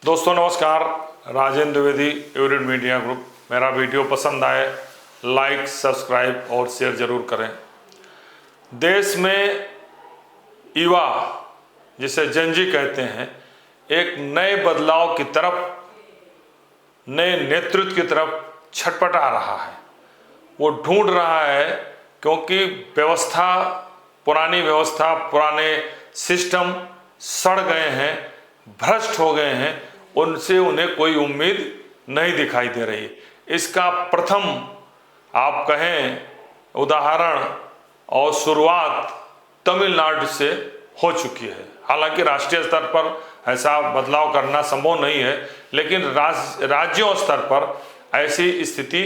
दोस्तों नमस्कार, Rajendra Dwivedi, awarded media group. मेरा वीडियो पसंद आए लाइक, सब्सक्राइब और शेयर जरूर करें। देश में युवा, जिसे जेनजी कहते हैं, एक नए बदलाव की तरफ, नए नेतृत्व की तरफ छटपटा रहा है। वो ढूंढ रहा है, क्योंकि पुरानी व्यवस्था, पुराने सिस्टम सड़ गए हैं, भ्रष्ट हो गए हैं, उनसे उन्हें कोई उम्मीद नहीं दिखाई दे रही। इसका प्रथम आप कहें उदाहरण और शुरुआत तमिलनाडु से हो चुकी है। हालांकि राष्ट्रीय स्तर पर ऐसा बदलाव करना संभव नहीं है, लेकिन राज्यों स्तर पर ऐसी स्थिति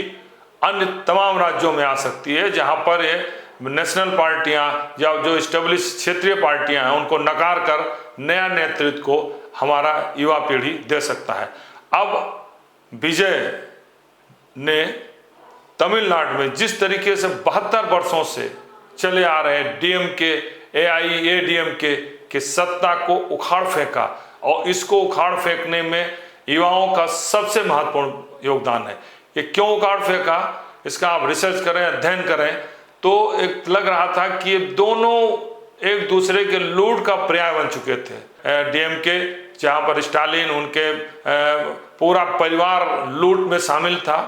अन्य तमाम राज्यों में आ सकती है, जहां पर ये नेशनल पार्टियां या जो स्टेब्लिश क्षेत्रीय पार्टियां हैं उनको नकार कर नया नेतृत्व को हमारा युवा पीढ़ी दे सकता है। अब विजय ने तमिलनाडु में जिस तरीके से 72 वर्षों से चले आ रहे डीएमके, एआईएडीएमके के सत्ता को उखाड़ फेंका, और इसको उखाड़ फेंकने में युवाओं का सबसे महत्वपूर्ण योगदान है। ये क्यों उखाड़ फेंका, इसका आप रिसर्च करें, अध्ययन करें, तो एक लग रहा था कि ये दोनों एक दूसरे के लूट का पर्याय बन चुके थे। डीएमके, जहां पर स्टालिन, उनके पूरा परिवार लूट में शामिल था,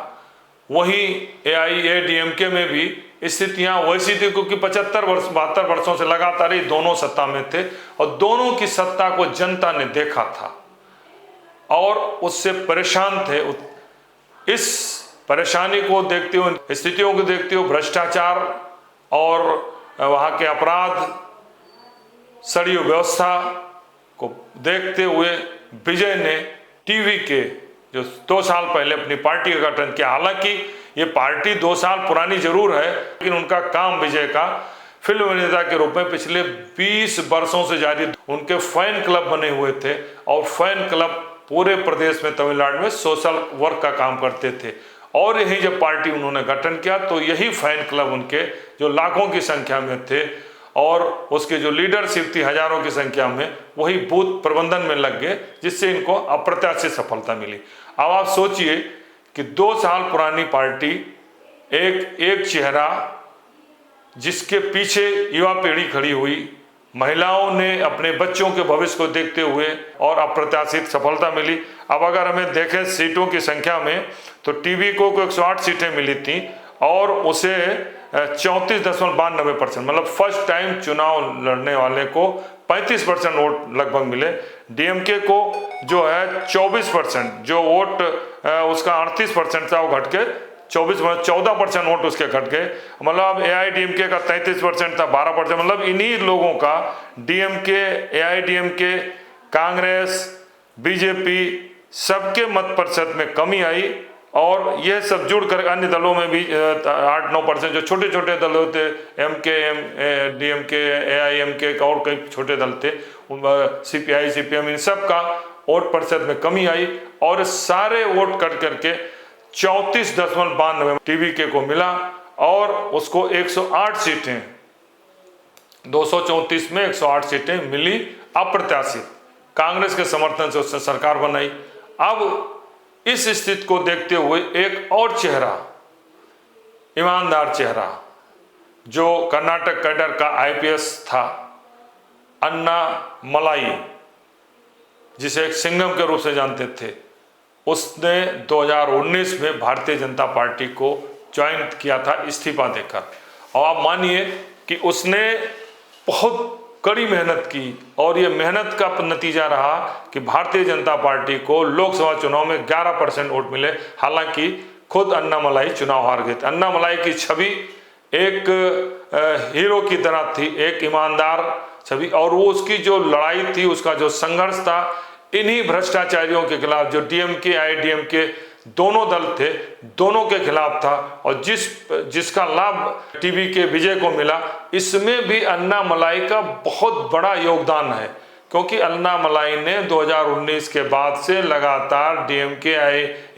वहीं एआईएडीएमके में भी स्थितियां वैसी थी, क्योंकि 72 वर्षों से लगातार ही दोनों सत्ता में थे और दोनों की सत्ता को जनता ने देखा था और उससे परेशान थे। इस परेशानी को देखते हुए, स्थितियों को देखते हुए, भ्रष्टाचार और वहाँ के अपराध, सड़ी व्यवस्था को देखते हुए विजय ने टीवी के जो 2 साल पहले अपनी पार्टी का गठन किया। हालांकि ये पार्टी 2 साल पुरानी जरूर है, लेकिन उनका काम विजय का फिल्म अभिनेता के रूप में पिछले 20 वर्षों से जारी। उनके फैन क्लब बने हुए थे और फैन क्लब पूरे प्रदेश में, तमिलनाडु में सोशल वर्क का काम करते थे। और यही जब पार्टी उन्होंने गठन किया तो यही फैन क्लब उनके, जो लाखों की संख्या में थे और उसके जो लीडरशिप थी हजारों की संख्या में, वही बूथ प्रबंधन में लग गए, जिससे इनको अप्रत्याशित सफलता मिली। अब आप सोचिए कि 2 साल पुरानी पार्टी, एक चेहरा जिसके पीछे युवा पीढ़ी खड़ी हुई, महिलाओं ने अपने बच्चों के भविष्य को देखते हुए, और अप्रत्याशित सफलता मिली। अब अगर हमें देखें सीटों की संख्या में, तो टीवी को 108 सीटें मिली थी और उसे 34.92%, मतलब फर्स्ट टाइम चुनाव लड़ने वाले को 35% वोट लगभग मिले। डीएमके को जो है 24%, जो वोट उसका 38% था, वो घट के 14% वोट उसके घट गए। मतलब एआईडीएमके का 33% था, 12%। मतलब इन्हीं लोगों का, डीएमके, एआईडीएमके, कांग्रेस, बीजेपी, सबके मत प्रतिशत में कमी आई। और यह सब जुड़कर अन्य दलों में भी 8-9%, जो छोटे छोटे दल थे, एमके, डीएमके, एआईएमके और कई छोटे दल थे, सीपीआई, सीपीएम, इन सब का वोट प्रतिशत में कमी आई और सारे वोट कट करके 34.92 टीवीके को मिला और उसको 108 सीटें, 234 में 108 सीटें मिली अप्रत्याशित। कांग्रेस के समर्थन से उसने सरकार बनाई। अब इस स्थिति को देखते हुए एक और चेहरा, ईमानदार चेहरा, जो कर्नाटक कैडर का आईपीएस था, अन्ना मलाई, जिसे एक सिंघम के रूप से जानते थे, उसने 2019 में भारतीय जनता पार्टी को ज्वाइन किया था इस्तीफा देकर। और आप मानिए कि उसने बहुत कड़ी मेहनत की और ये मेहनत का नतीजा रहा कि भारतीय जनता पार्टी को लोकसभा चुनाव में 11% वोट मिले। हालांकि खुद अन्ना मलाई चुनाव हार गए थे। अन्ना मलाई की छवि एक हीरो की तरह थी, एक ईमानदार छवि, और वो उसकी जो लड़ाई थी, उसका जो संघर्ष था इन्हीं भ्रष्टाचारियों के खिलाफ, जो डीएमके, आईडीएमके दोनों दल थे, दोनों के खिलाफ था। और जिसका लाभ टीवी के विजय को मिला, इसमें भी अन्ना मलाई का बहुत बड़ा योगदान है, क्योंकि अन्ना मलाई ने 2019 के बाद से लगातार डीएमके,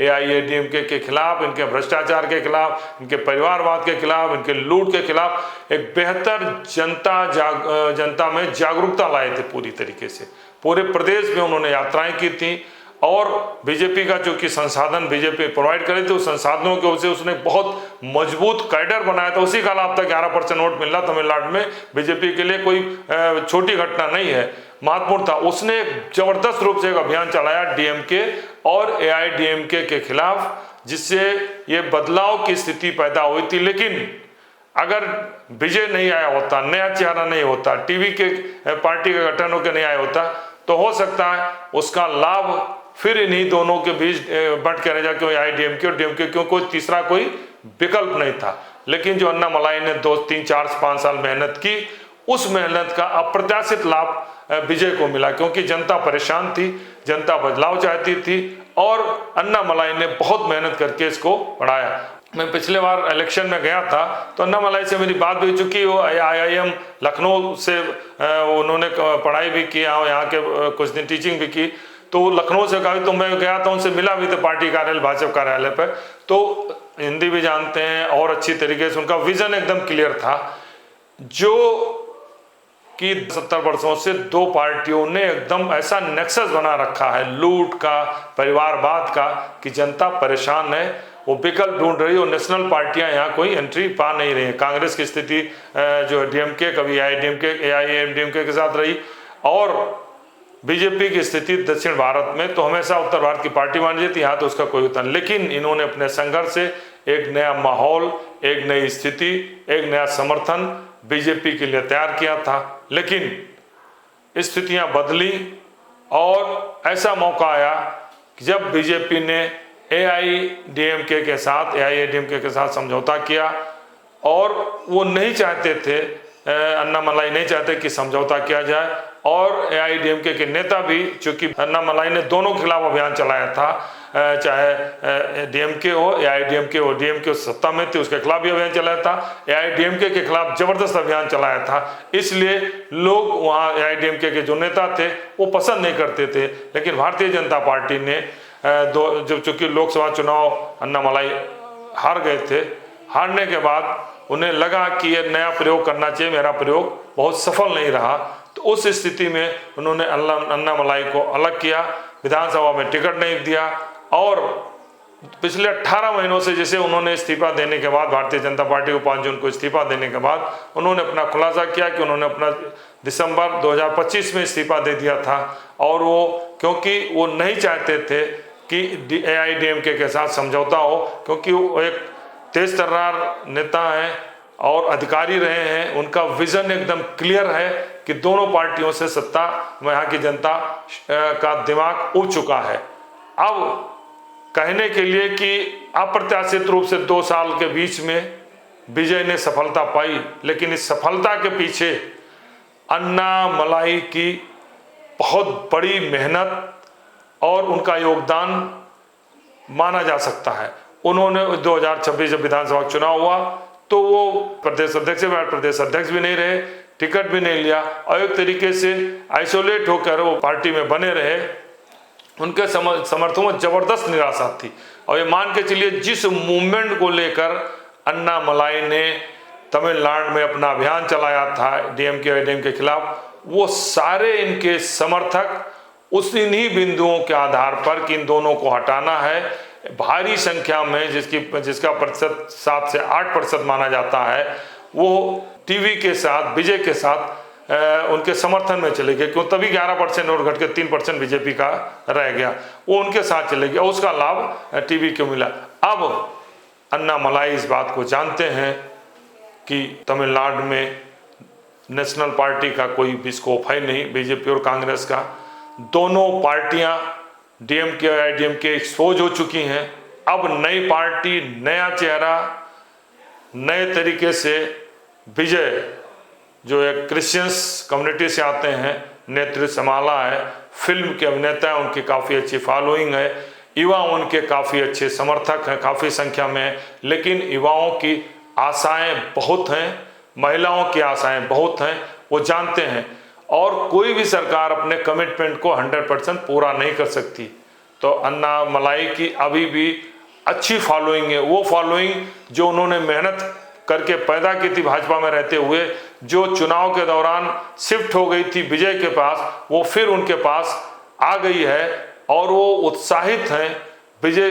एआईएडीएमके के खिलाफ, इनके भ्रष्टाचार के खिलाफ, इनके परिवारवाद के खिलाफ, इनके लूट के खिलाफ एक बेहतर जनता में जागरूकता लाए थे। पूरी तरीके से पूरे प्रदेश में उन्होंने यात्राएं की थी और बीजेपी का जो कि संसाधन बीजेपी प्रोवाइड करे थे, उस संसाधनों की वजह से उसने बहुत मजबूत कैडर बनाया था। उसी का लाभ था 11% वोट मिल रहा तमिलनाडु में। बीजेपी के लिए कोई छोटी घटना नहीं है, महत्वपूर्ण था। उसने जबरदस्त रूप से एक अभियान चलाया डीएमके और एआईडीएमके के खिलाफ, जिससे ये बदलाव की स्थिति पैदा हुई थी। लेकिन अगर विजय नहीं आया होता, नया चेहरा नहीं होता, टीवी के पार्टी का गठन होकर नहीं आया होता, तो हो सकता है उसका लाभ फिर इन्हीं दोनों के बीच बंट कर रह जाए, क्यों एआईडीएमके और डीएमके, क्यों कोई तीसरा कोई विकल्प नहीं था। लेकिन जो अन्नामलाई ने 2, 3, 4, 5 साल मेहनत की, उस मेहनत का अप्रत्याशित लाभ विजय को मिला, क्योंकि जनता परेशान थी, जनता बदलाव चाहती थी और अन्नामलाई ने बहुत मेहनत करके इसको बढ़ाया। मैं पिछले बार इलेक्शन में गया था तो अन्नामलाई से मेरी बात भी हो चुकी, वो IIM लखनऊ से उन्होंने पढ़ाई भी की, यहाँ के कुछ दिन टीचिंग भी की, तो लखनऊ से कहा, तो मैं गया था, उनसे मिला भी था पार्टी कार्यालय, भाजपा कार्यालय पर। तो हिंदी भी जानते हैं और अच्छी तरीके से उनका विजन एकदम क्लियर था, जो कि 70 वर्षों से दो पार्टियों ने एकदम ऐसा नेक्सस बना रखा है लूट का, परिवारवाद का, कि जनता परेशान है, वो विकल्प ढूंढ रही है। और नेशनल पार्टियां यहाँ कोई एंट्री पा नहीं रही है। कांग्रेस की स्थिति जो डीएमके, कभी एआईएमडीएमके के साथ रही, और बीजेपी की स्थिति दक्षिण भारत में तो हमेशा उत्तर भारत की पार्टी मानी जाती है, यहाँ तो उसका कोई उत्तर। लेकिन इन्होंने अपने संघर्ष से एक नया माहौल, एक नई स्थिति, एक नया समर्थन बीजेपी के लिए तैयार किया था। लेकिन स्थितियां बदली और ऐसा मौका आया कि जब बीजेपी ने एआईडीएमके के साथ समझौता किया, और वो नहीं चाहते थे, अन्नामलाई नहीं चाहते कि समझौता किया जाए, और एआईडीएमके के नेता भी, चूंकि अन्नामलाई ने दोनों के खिलाफ अभियान चलाया था, चाहे डीएमके हो, एआईडीएमके हो, डीएमके सत्ता में थी उसके खिलाफ भी अभियान चलाया था, एआईडीएमके के खिलाफ जबरदस्त अभियान चलाया था। इसलिए लोग वहाँ एआईडीएमके के जो नेता थे वो पसंद नहीं करते थे। लेकिन भारतीय जनता पार्टी ने जब चूंकि लोकसभा चुनाव अन्नामलाई हार गए थे, हारने के बाद उन्हें लगा कि ये नया प्रयोग करना चाहिए, मेरा प्रयोग बहुत सफल नहीं रहा, तो उस स्थिति में उन्होंने अन्नामलाई को अलग किया, विधानसभा में टिकट नहीं दिया, और पिछले 18 महीनों से जैसे उन्होंने इस्तीफा देने के बाद, भारतीय जनता पार्टी को 5 जून को इस्तीफा देने के बाद उन्होंने अपना खुलासा किया कि उन्होंने अपना दिसंबर 2025 में इस्तीफा दे दिया था, और वो क्योंकि वो नहीं चाहते थे कि एआईडीएमके के साथ समझौता हो, क्योंकि वो एक तेज तर्रार नेता हैं और अधिकारी रहे हैं, उनका विजन एकदम क्लियर है कि दोनों पार्टियों से सत्ता में यहाँ की जनता का दिमाग उब चुका है। अब कहने के लिए कि अप्रत्याशित रूप से 2 साल के बीच में विजय ने सफलता पाई, लेकिन इस सफलता के पीछे अन्नामलाई की बहुत बड़ी मेहनत और उनका योगदान माना जा सकता है। उन्होंने 2026 जब विधानसभा चुनाव हुआ तो वो प्रदेश अध्यक्ष भी नहीं रहे, टिकट भी नहीं लिया, और एक तरीके से आइसोलेट होकर वो पार्टी में बने रहे। उनके समर्थकों में जबरदस्त निराशा थी, और ये मान के चलिए जिस मूवमेंट को लेकर अन्नामलाई ने तमिलनाडु में अपना अभियान चलाया था डीएमके के खिलाफ, वो सारे इनके समर्थक उस इन्हीं बिंदुओं के आधार पर कि इन दोनों को हटाना है, भारी संख्या में जिसका प्रतिशत 7 से 8% माना जाता है, वो टीवी के साथ, विजय के साथ उनके समर्थन में चले गए। क्यों? तभी 11% वोट घट के 3% बीजेपी का रह गया, वो उनके साथ चले गया, उसका लाभ टीवी को मिला। अब अन्नामलाई इस बात को जानते हैं कि तमिलनाडु में नेशनल पार्टी का भी भी स्कोप है नहीं, बीजेपी और कांग्रेस का। दोनों पार्टियां डीएमके और एआईडीएमके एक्सपोज हो चुकी हैं। अब नई पार्टी, नया चेहरा, नए तरीके से विजय जो एक क्रिश्चियंस कम्युनिटी से आते हैं, नेतृत्व संभाला है, फिल्म के अभिनेता हैं, उनकी काफ़ी अच्छी फॉलोइंग है, युवा उनके काफ़ी अच्छे समर्थक हैं, काफ़ी संख्या में। लेकिन युवाओं की आशाएं बहुत हैं, महिलाओं की आशाएं बहुत हैं, वो जानते हैं, और कोई भी सरकार अपने कमिटमेंट को 100% पूरा नहीं कर सकती। तो अन्नामलाई की अभी भी अच्छी फॉलोइंग है, वो फॉलोइंग जो उन्होंने मेहनत करके पैदा की थी भाजपा में रहते हुए, जो चुनाव के दौरान शिफ्ट हो गई थी विजय के पास, वो फिर उनके पास आ गई है। और वो उत्साहित हैं विजय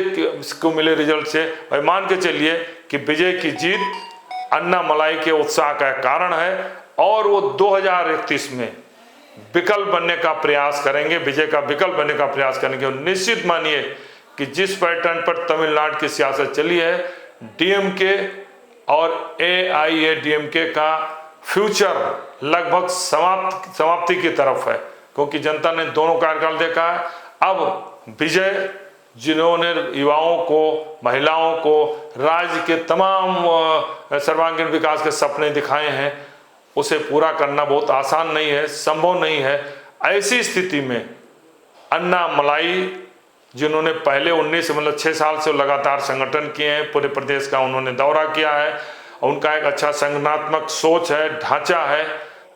को मिले रिजल्ट से। भाई मान के चलिए कि विजय की जीत अन्नामलाई के उत्साह का कारण है और वो 2031 में विकल्प बनने का प्रयास करेंगे, विजय का विकल्प बनने का प्रयास करेंगे। और निश्चित मानिए कि जिस पैटर्न पर तमिलनाडु की सियासत चली है, डीएमके और एआईएडीएमके का फ्यूचर लगभग समाप्ति की तरफ है, क्योंकि जनता ने दोनों कार्यकाल देखा है। अब विजय जिन्होंने युवाओं को, महिलाओं को, राज्य के तमाम सर्वांगीण विकास के सपने दिखाए हैं, उसे पूरा करना बहुत आसान नहीं है, संभव नहीं है। ऐसी स्थिति में अन्नामलाई जिन्होंने पहले 6 साल से लगातार संगठन किए हैं, पूरे प्रदेश का उन्होंने दौरा किया है, उनका एक अच्छा संगठनात्मक सोच है, ढांचा है।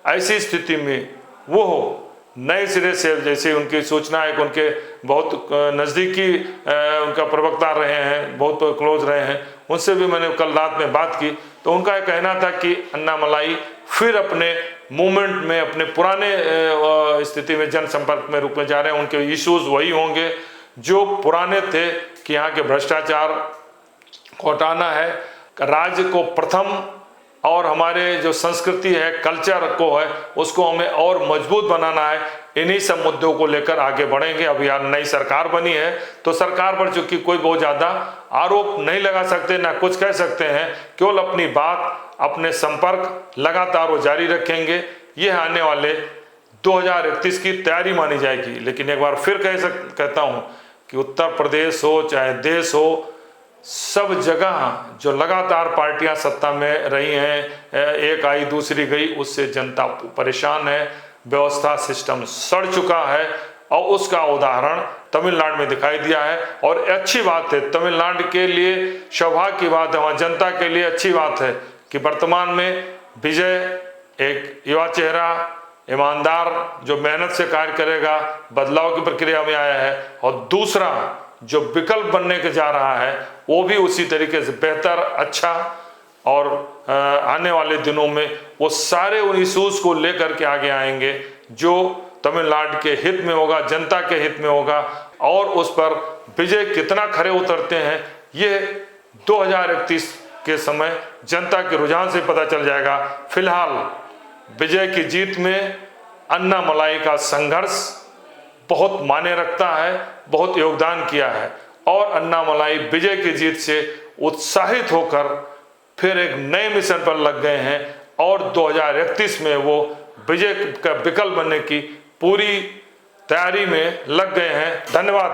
ऐसी स्थिति में वो नए सिरे से, जैसे उनकी सूचना है कि उनके बहुत नज़दीकी उनका प्रवक्ता रहे हैं, बहुत क्लोज रहे हैं, उनसे भी मैंने कल रात में बात की, तो उनका यह कहना था कि अन्नामलाई फिर अपने मूवमेंट में, अपने पुराने स्थिति में जनसंपर्क में रूप में जा रहे हैं। उनके इश्यूज वही होंगे जो पुराने थे कि यहाँ के भ्रष्टाचार को हटाना है, राज्य को प्रथम, और हमारे जो संस्कृति है, कल्चर को है, उसको हमें और मजबूत बनाना है। इन्हीं सब मुद्दों को लेकर आगे बढ़ेंगे। अब यार नई सरकार बनी है तो सरकार पर चूंकि कोई बहुत ज़्यादा आरोप नहीं लगा सकते, ना कुछ कह सकते हैं, केवल अपनी बात, अपने संपर्क लगातार वो जारी रखेंगे। ये आने वाले 2031 की तैयारी मानी जाएगी। लेकिन एक बार फिर कहता हूँ कि उत्तर प्रदेश हो चाहे देश हो, सब जगह जो लगातार पार्टियां सत्ता में रही हैं, एक आई दूसरी गई, उससे जनता परेशान है, व्यवस्था सिस्टम सड़ चुका है, और उसका उदाहरण तमिलनाडु में दिखाई दिया है। और अच्छी बात है, तमिलनाडु के लिए सौभाग्य की बात है, वहाँ जनता के लिए अच्छी बात है कि वर्तमान में विजय एक युवा चेहरा, ईमानदार, जो मेहनत से कार्य करेगा, बदलाव की प्रक्रिया में आया है, और दूसरा जो विकल्प बनने के जा रहा है वो भी उसी तरीके से बेहतर, अच्छा, और आने वाले दिनों में वो सारे उन इशूज़ को लेकर के आगे आएंगे जो तमिलनाडु के हित में होगा, जनता के हित में होगा। और उस पर विजय कितना खरे उतरते हैं ये 2031 के समय जनता के रुझान से पता चल जाएगा। फिलहाल विजय की जीत में अन्नामलाई का संघर्ष बहुत मायने रखता है, बहुत योगदान किया है, और अन्नामलाई विजय की जीत से उत्साहित होकर फिर एक नए मिशन पर लग गए हैं और 2031 में वो विजय का विकल्प बनने की पूरी तैयारी में लग गए हैं। धन्यवाद।